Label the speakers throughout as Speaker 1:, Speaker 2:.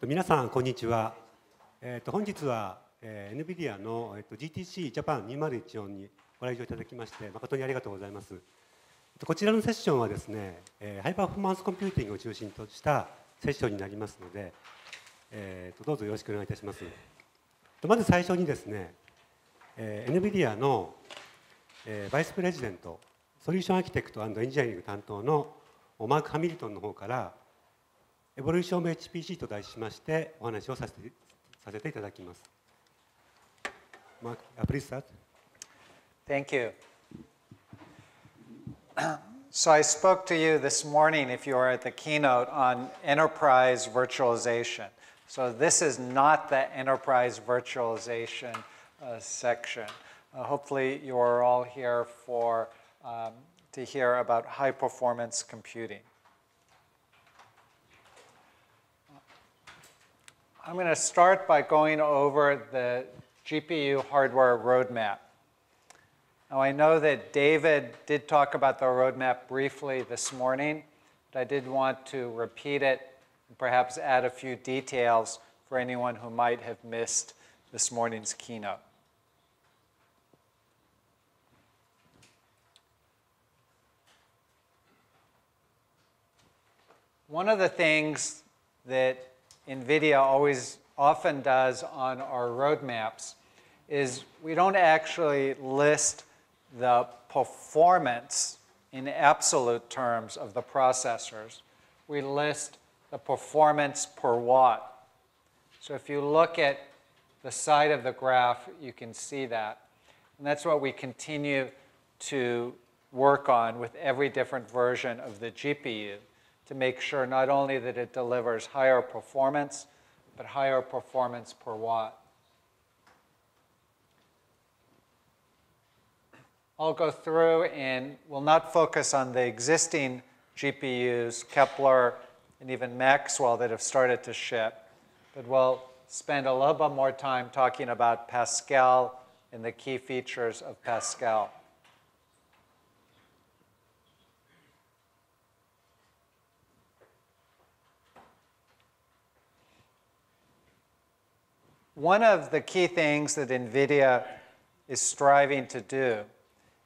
Speaker 1: 皆さんこんにちは。本日は、NVIDIA の、GTC Japan 2014にご来場いただきまして誠にありがとうございます。こちらのセッションはですね、ハイパフォーマンスコンピューティングを中心としたセッションになりますので、どうぞよろしくお願いいたします。まず最初にですね、NVIDIA の、バイスプレジデントソリューションアーキテクト&エンジニアリング担当のマーク・ハミルトンの方からEvolution of HPC と題しましてお話をさせていただきます。Marc, please start.
Speaker 2: Thank you. So I spoke to you this morning, if you were at the keynote, on enterprise virtualization. So this is not the enterprise virtualization section. Hopefully you are all here to hear about high-performance computing. I'm going to start by going over the GPU hardware roadmap. Now, I know that David did talk about the roadmap briefly this morning, but I did want to repeat it and perhaps add a few details for anyone who might have missed this morning's keynote. One of the things that NVIDIA often does on our roadmaps is we don't actually list the performance in absolute terms of the processors. We list the performance per watt. So if you look at the side of the graph, you can see that. And that's what we continue to work on with every different version of the GPU, to make sure not only that it delivers higher performance, but higher performance per watt. I'll go through and will not focus on the existing GPUs, Kepler, and even Maxwell that have started to ship, but we'll spend a little bit more time talking about Pascal and the key features of Pascal. One of the key things that NVIDIA is striving to do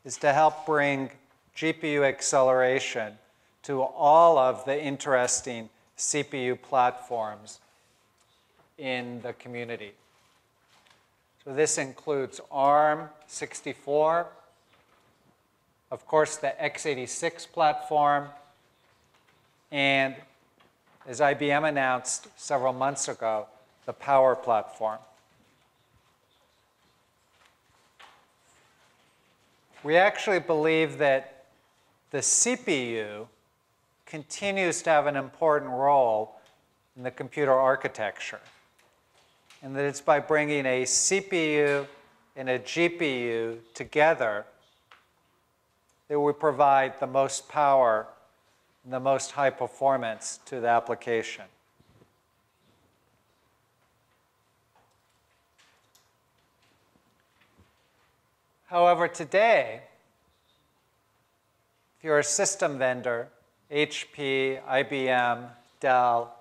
Speaker 2: is to help bring GPU acceleration to all of the interesting CPU platforms in the community. So this includes ARM 64, of course the x86 platform, and as IBM announced several months ago, the Power platform. We actually believe that the CPU continues to have an important role in the computer architecture, and that it's by bringing a CPU and a GPU together that we provide the most power and the most high performance to the application. However, today, if you're a system vendor, HP, IBM, Dell,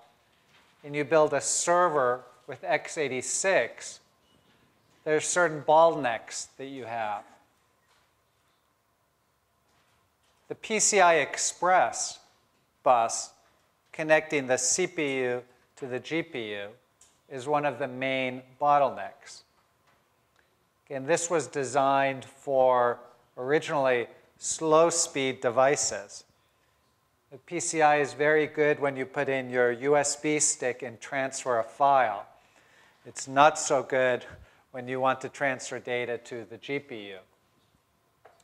Speaker 2: and you build a server with x86, there's certain bottlenecks that you have. The PCI Express bus connecting the CPU to the GPU is one of the main bottlenecks. And this was designed for originally slow-speed devices. The PCI is very good when you put in your USB stick and transfer a file. It's not so good when you want to transfer data to the GPU.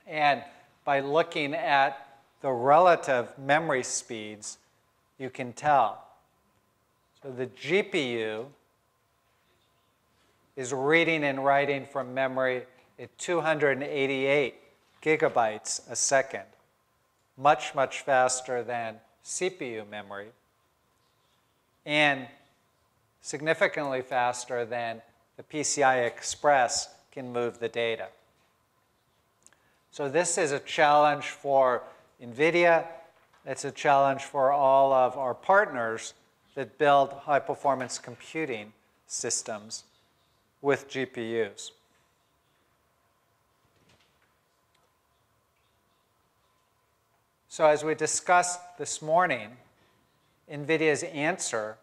Speaker 2: And by looking at the relative memory speeds, you can tell. So the GPU is reading and writing from memory at 288 gigabytes a second, much, much faster than CPU memory, and significantly faster than the PCI Express can move the data. So this is a challenge for NVIDIA. It's a challenge for all of our partners that build high-performance computing systems with GPUs. So as we discussed this morning, NVIDIA's answer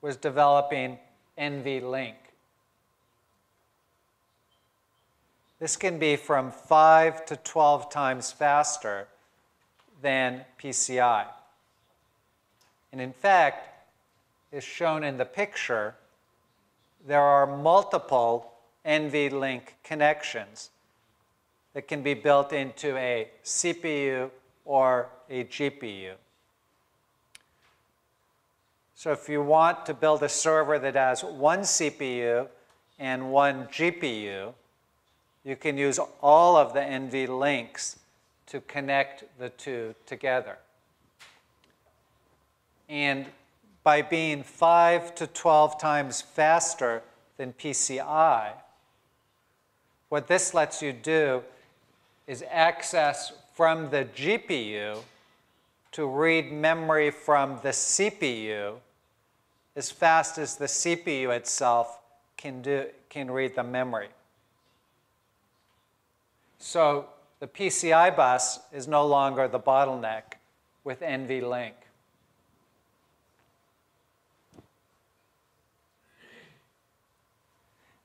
Speaker 2: was developing NVLink. This can be from 5 to 12 times faster than PCI. And in fact, as shown in the picture, there are multiple NVLink connections that can be built into a CPU or a GPU. So if you want to build a server that has one CPU and one GPU, you can use all of the NVLinks to connect the two together. And by being 5 to 12 times faster than PCI, what this lets you do is access from the GPU to read memory from the CPU as fast as the CPU itself can read the memory. So the PCI bus is no longer the bottleneck with NVLink.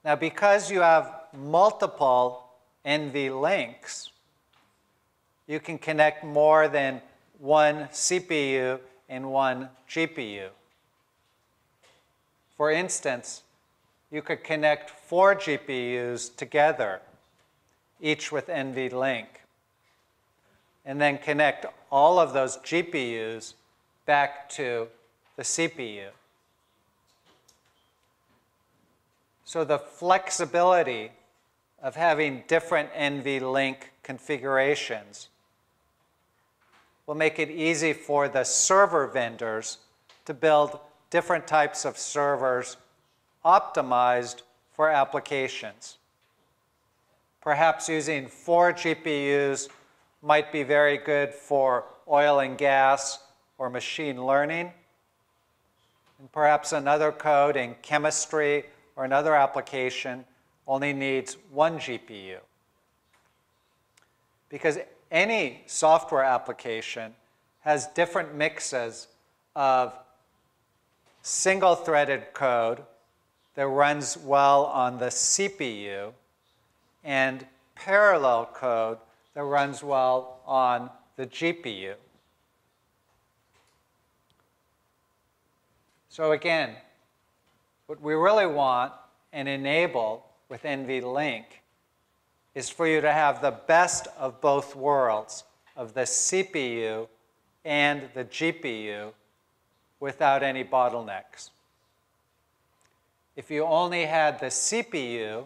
Speaker 2: Now, because you have multiple NVLinks, you can connect more than one CPU and one GPU. For instance, you could connect 4 GPUs together, each with NVLink, and then connect all of those GPUs back to the CPU. So the flexibility of having different NVLink configurations will make it easy for the server vendors to build different types of servers optimized for applications. Perhaps using 4 GPUs might be very good for oil and gas or machine learning. And perhaps another code in chemistry or another application only needs 1 GPU. Because any software application has different mixes of single-threaded code that runs well on the CPU and parallel code that runs well on the GPU. So again, what we really want and enable with NVLink is for you to have the best of both worlds of the CPU and the GPU without any bottlenecks. If you only had the CPU,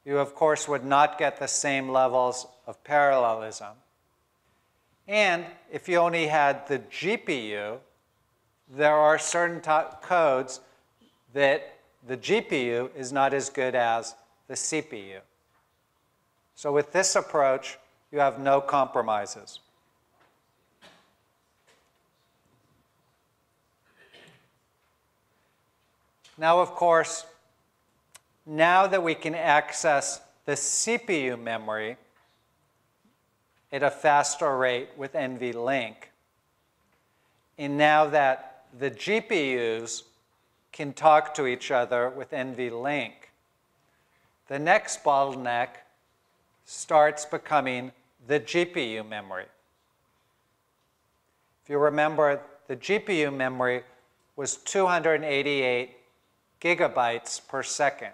Speaker 2: you of course would not get the same levels of parallelism. And if you only had the GPU, there are certain codes that the GPU is not as good as the CPU. So with this approach, you have no compromises. Now, of course, now that we can access the CPU memory at a faster rate with NVLink, and now that the GPUs can talk to each other with NVLink, the next bottleneck starts becoming the GPU memory. If you remember, the GPU memory was 288 gigabytes per second.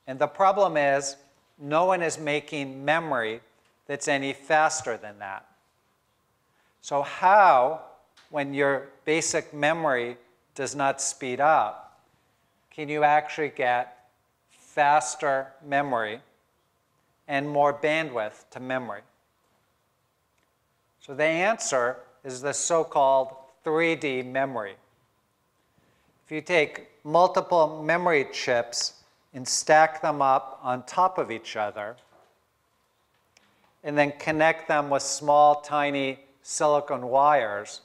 Speaker 2: And the problem is, no one is making memory that's any faster than that. So how, when your basic memory does not speed up, can you actually get faster memory and more bandwidth to memory? So the answer is the so-called 3D memory. If you take multiple memory chips and stack them up on top of each other, and then connect them with small, tiny silicon wires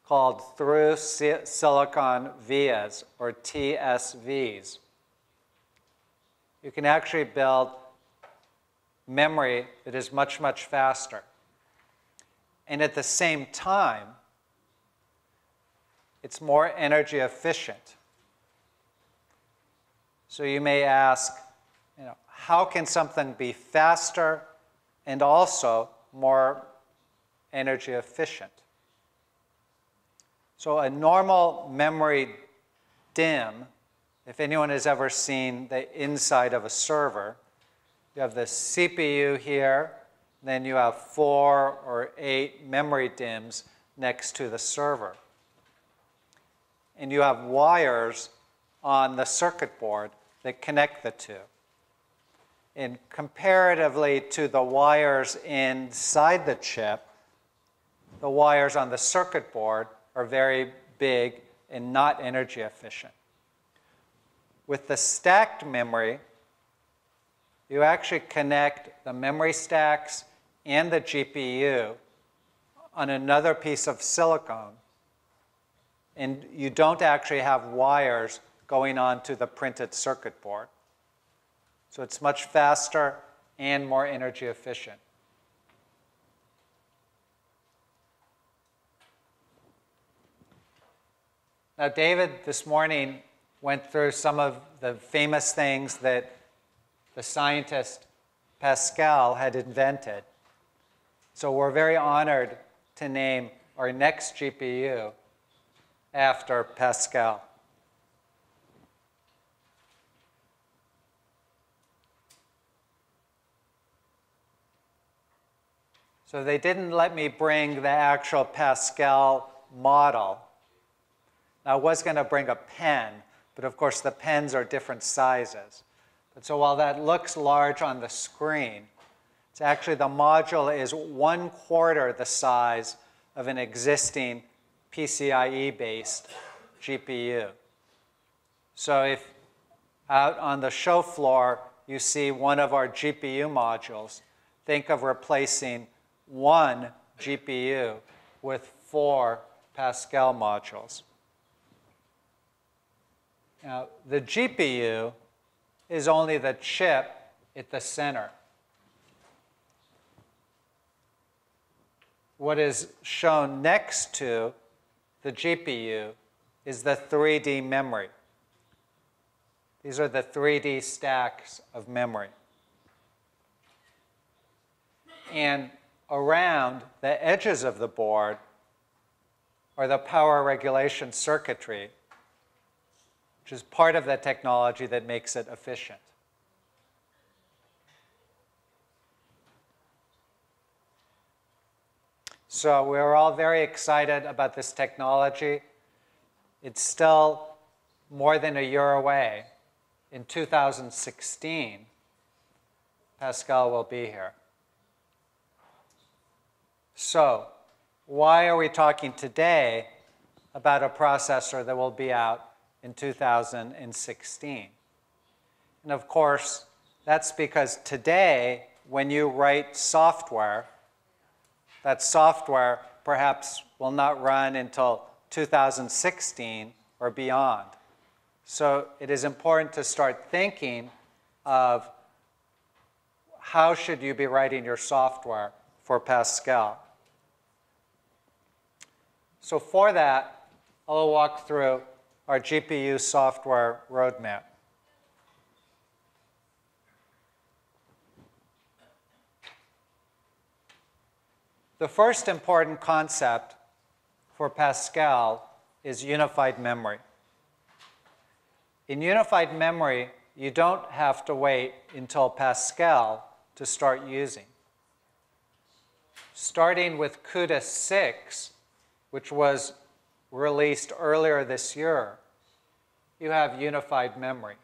Speaker 2: called through-silicon vias, or TSVs. You can actually build memory that is much, much faster. And at the same time, it's more energy efficient. So you may ask, how can something be faster and also more energy efficient? So a normal memory DIMM, if anyone has ever seen the inside of a server, you have the CPU here, then you have 4 or 8 memory DIMMs next to the server. And you have wires on the circuit board that connect the two. And comparatively to the wires inside the chip, the wires on the circuit board are very big and not energy efficient. With the stacked memory, you actually connect the memory stacks and the GPU on another piece of silicon, and you don't actually have wires going onto the printed circuit board. So it's much faster and more energy efficient. Now, David this morning went through some of the famous things that the scientist Pascal had invented. So we're very honored to name our next GPU after Pascal. So they didn't let me bring the actual Pascal model. Now, I was going to bring a pen, but of course the pens are different sizes. But so while that looks large on the screen, it's actually the module is 1/4 the size of an existing PCIe-based GPU. So if out on the show floor you see one of our GPU modules, think of replacing one GPU with 4 Pascal modules. Now, the GPU is only the chip at the center. What is shown next to the GPU is the 3D memory. These are the 3D stacks of memory. And around the edges of the board are the power regulation circuitry, which is part of the technology that makes it efficient. So we're all very excited about this technology. It's still more than a year away. In 2016, Pascal will be here. So why are we talking today about a processor that will be out in 2016? And of course, that's because today, when you write software, that software perhaps will not run until 2016 or beyond. So it is important to start thinking of how should you be writing your software for Pascal. So for that, I'll walk through our GPU software roadmap. The first important concept for Pascal is unified memory. In unified memory, you don't have to wait until Pascal to start using. Starting with CUDA 6, which was released earlier this year, you have unified memory.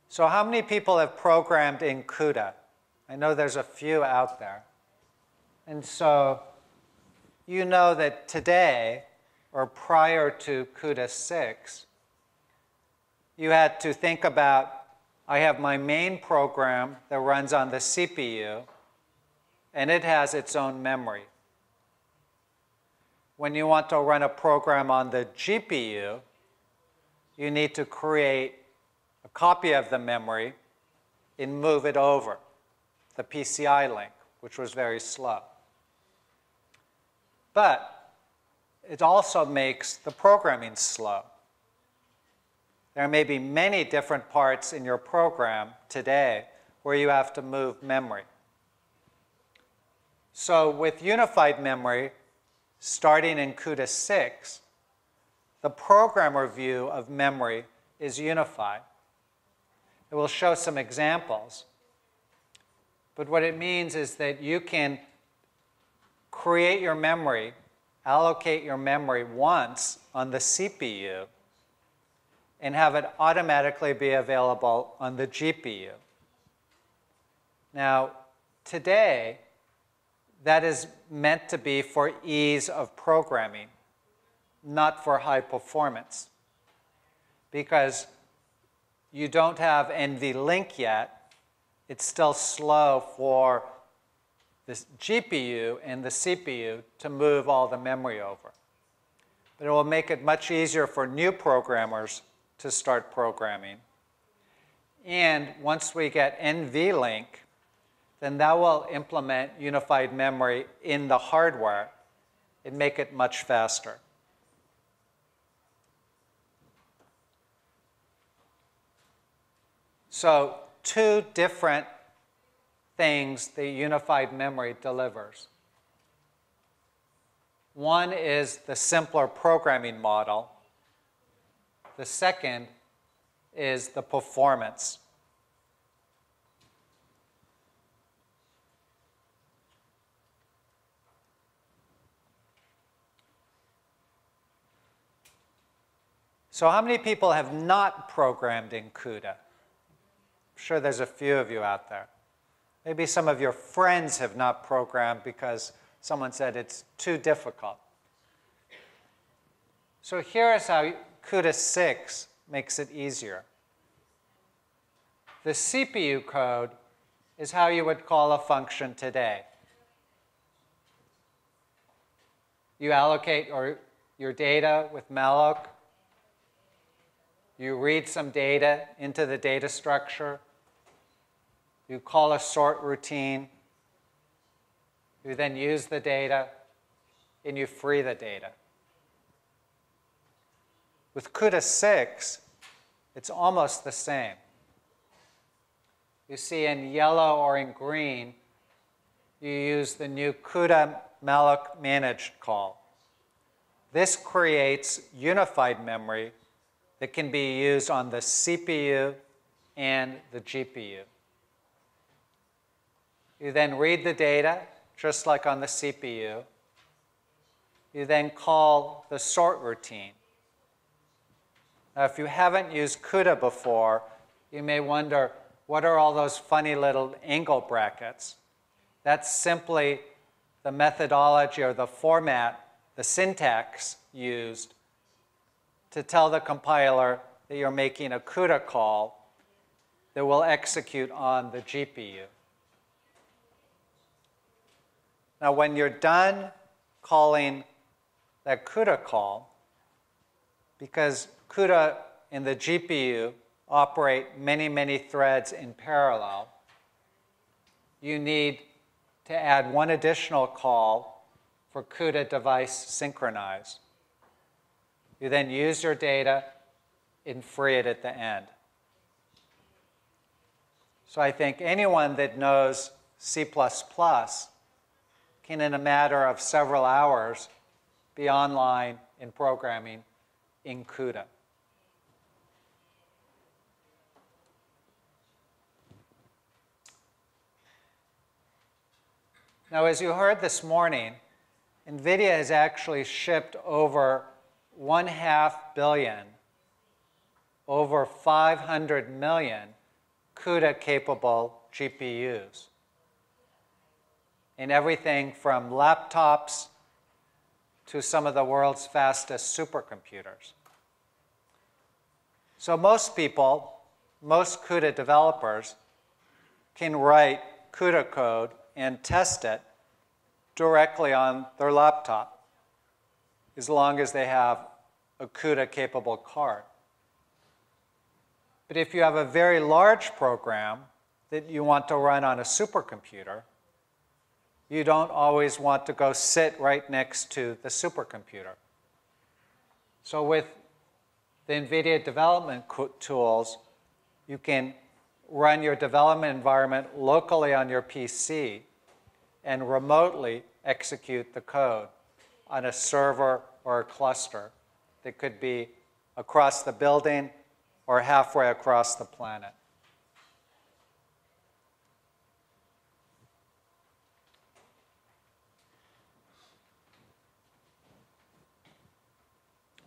Speaker 2: So how many people have programmed in CUDA? I know there's a few out there. And so you know that today, or prior to CUDA 6, you had to think about, I have my main program that runs on the CPU, and it has its own memory. when you want to run a program on the GPU, you need to create a copy of the memory and move it over, the PCI link, which was very slow. But it also makes the programming slow. There may be many different parts in your program today where you have to move memory. So with unified memory, starting in CUDA 6, the programmer view of memory is unified. It will show some examples. But what it means is that you can create your memory, allocate your memory once on the CPU, and have it automatically be available on the GPU. Now, today, that is meant to be for ease of programming, not for high performance. Because you don't have NVLink yet, it's still slow for the GPU and the CPU to move all the memory over. But it will make it much easier for new programmers to start programming. And once we get NVLink, then that will implement unified memory in the hardware and make it much faster. So two different things the unified memory delivers. One is the simpler programming model. The second is the performance. So how many people have not programmed in CUDA? I'm sure there's a few of you out there. Maybe some of your friends have not programmed because someone said it's too difficult. So here is how CUDA 6 makes it easier. The CPU code is how you would call a function today. You allocate your data with malloc. You read some data into the data structure. You call a sort routine. You then use the data, and you free the data. With CUDA 6, it's almost the same. You see in yellow or in green, you use the new CUDA malloc managed call. This creates unified memory that can be used on the CPU and the GPU. You then read the data, just like on the CPU. You then call the sort routine. Now, if you haven't used CUDA before, you may wonder, what are all those funny little angle brackets? That's simply the methodology or the format, the syntax used to tell the compiler that you're making a CUDA call that will execute on the GPU. Now, when you're done calling that CUDA call, because CUDA and the GPU operate many, many threads in parallel, you need to add one additional call for CUDA device synchronize. You then use your data and free it at the end. So I think anyone that knows C++ can, in a matter of several hours, be online in programming in CUDA. Now, as you heard this morning, NVIDIA has actually shipped over 1/2 billion, over 500 million CUDA-capable GPUs. In everything from laptops to some of the world's fastest supercomputers. So most people, most CUDA developers, can write CUDA code and test it directly on their laptop. as long as they have a CUDA-capable card. But if you have a very large program that you want to run on a supercomputer, you don't always want to go sit right next to the supercomputer. So with the NVIDIA development tools, you can run your development environment locally on your PC and remotely execute the code on a server or a cluster that could be across the building or halfway across the planet.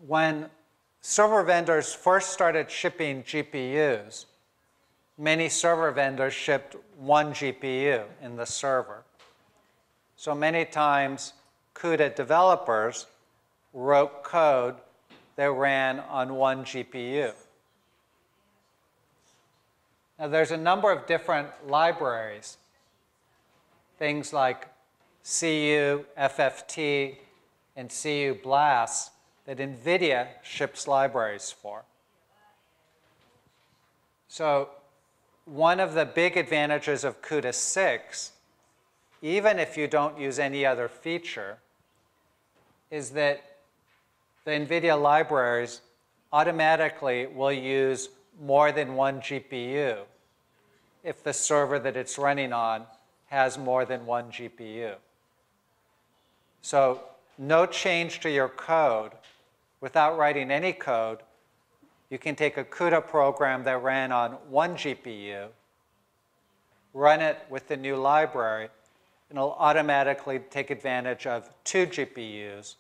Speaker 2: When server vendors first started shipping GPUs, many server vendors shipped one GPU in the server. So many times, CUDA developers wrote code that ran on one GPU. Now, there's a number of different libraries, things like CU, FFT, and CU BLAS, that NVIDIA ships libraries for. So one of the big advantages of CUDA 6, even if you don't use any other feature, is that the NVIDIA libraries automatically will use more than one GPU if the server that it's running on has more than one GPU. So no change to your code. Without writing any code, you can take a CUDA program that ran on one GPU, run it with the new library, and it'll automatically take advantage of two GPUs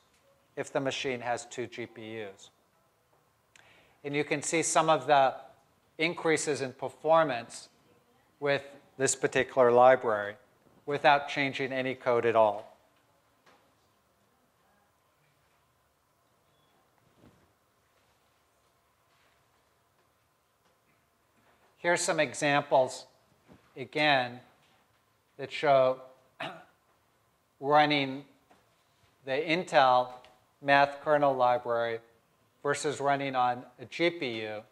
Speaker 2: if the machine has two GPUs. And you can see some of the increases in performance with this particular library without changing any code at all. Here's some examples, again, that show running the Intel math kernel library versus running on a GPU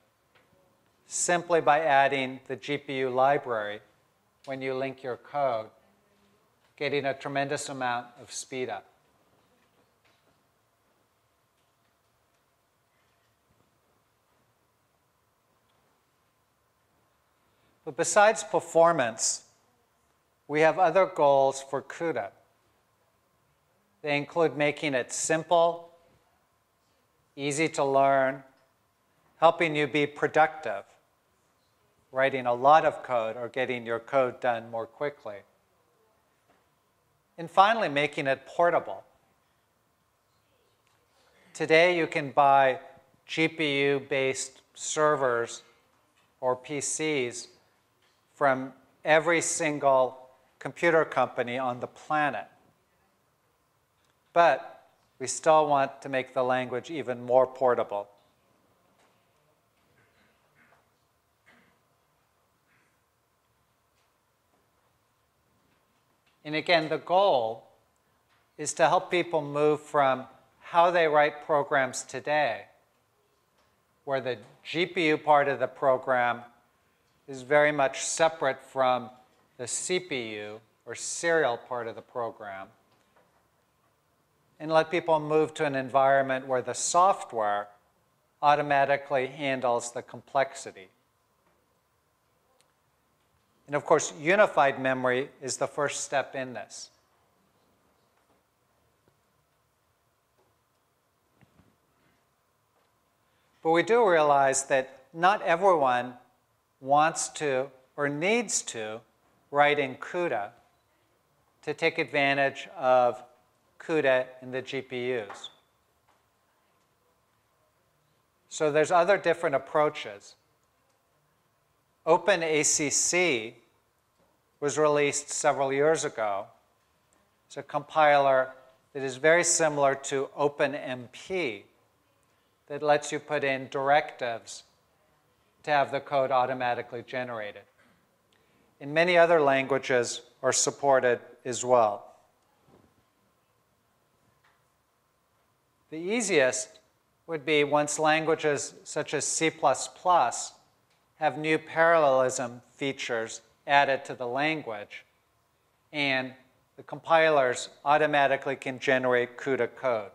Speaker 2: simply by adding the GPU library when you link your code, getting a tremendous amount of speed up. But besides performance, we have other goals for CUDA. They include making it simple, easy to learn, helping you be productive, writing a lot of code or getting your code done more quickly. And finally, making it portable. Today, you can buy GPU-based servers or PCs from every single computer company on the planet. But we still want to make the language even more portable. And again, the goal is to help people move from how they write programs today, where the GPU part of the program is very much separate from the CPU or serial part of the program, and let people move to an environment where the software automatically handles the complexity. And of course, unified memory is the first step in this. But we do realize that not everyone wants to or needs to write in CUDA to take advantage of CUDA in the GPUs. So there's other different approaches. OpenACC was released several years ago. It's a compiler that is very similar to OpenMP that lets you put in directives to have the code automatically generated. And many other languages are supported as well. The The easiest would be once languages such as C++ have new parallelism features added to the language, and the compilers automatically can generate CUDA code.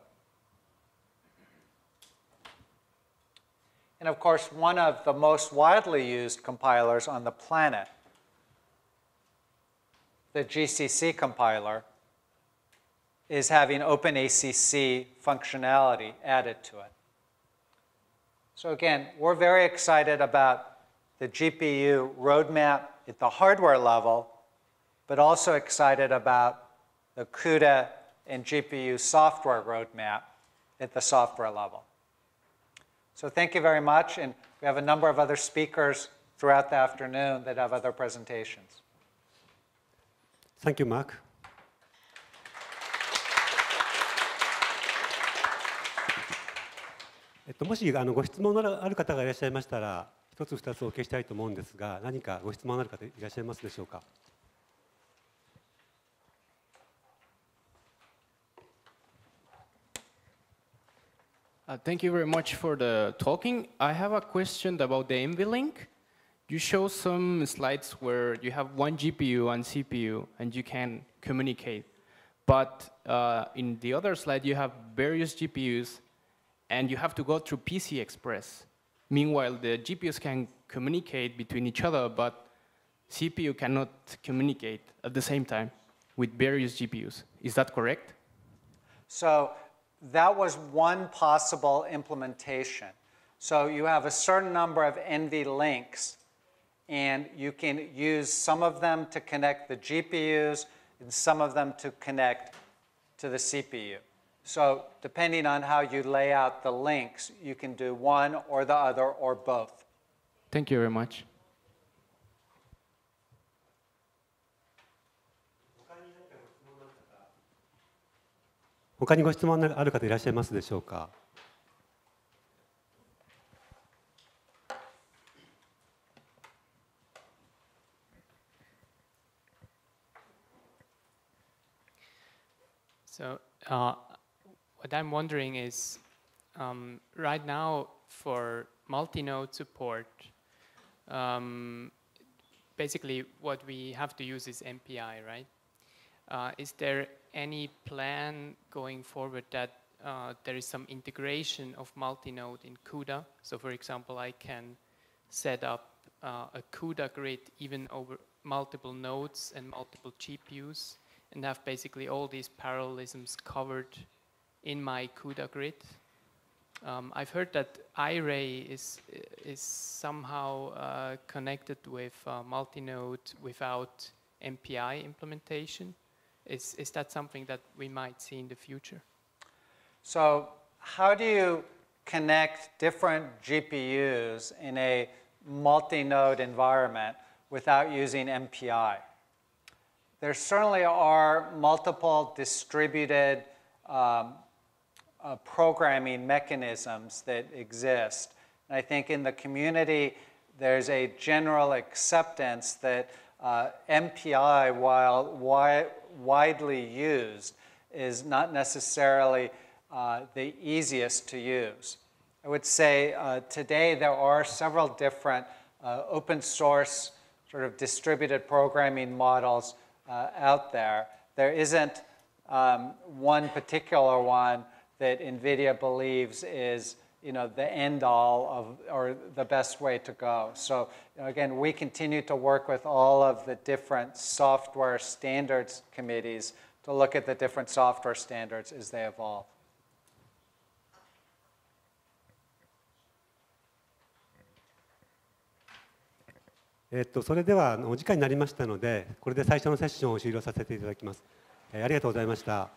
Speaker 2: And of course, one of the most widely used compilers on the planet, the GCC compiler, is having OpenACC functionality added to it. So again, we're very excited about the GPU roadmap at the hardware level, but also excited about the CUDA and GPU software roadmap at the software level. So thank you very much, and we have a number of other speakers throughout the afternoon that have other presentations.
Speaker 1: Thank you, Mark. もしご質問のある方がいらっしゃいましたら、一つ二つお受けしたいと思うんですが、何かご質問のある方いらっしゃいますでしょうか。
Speaker 3: Thank you very much for the talking. I have a question about the NVLink. You show some slides where you have one GPU and CPU and you can communicate. But in the other slide, you have various GPUs and you have to go through PCI Express. Meanwhile, the GPUs can communicate between each other, but CPU cannot communicate at the same time with various GPUs. Is that correct?
Speaker 2: So that was one possible implementation. So you have a certain number of NVLinks, and you can use some of them to connect the GPUs and some of them to connect to the CPU. So depending on how you lay out the links, you can do one or the other or both.
Speaker 3: Thank you very much.
Speaker 1: 他にご質問のある方いらっしゃいますでしょうか。
Speaker 4: So what I'm wondering is, right now for multi-node support, basically what we have to use is MPI, right? Is there any plan going forward that there is some integration of multi-node in CUDA? So for example, I can set up a CUDA grid even over multiple nodes and multiple GPUs and have basically all these parallelisms covered in my CUDA grid. I've heard that iRay is somehow connected with multi-node without MPI implementation. Is that something that we might see in the future?
Speaker 2: So how do you connect different GPUs in a multi-node environment without using MPI? There certainly are multiple distributed programming mechanisms that exist. And I think in the community, there's a general acceptance that MPI, while widely used, is not necessarily the easiest to use. I would say today there are several different open source sort of distributed programming models out there. There isn't one particular one that NVIDIA believes is the end all of, or the best way to go. So again, we continue to work with all of the different software standards committees to look at the different software standards as they evolve.
Speaker 1: それではお時間になりましたので、これで最初のセッションを終了させていただきます。ありがとうございました。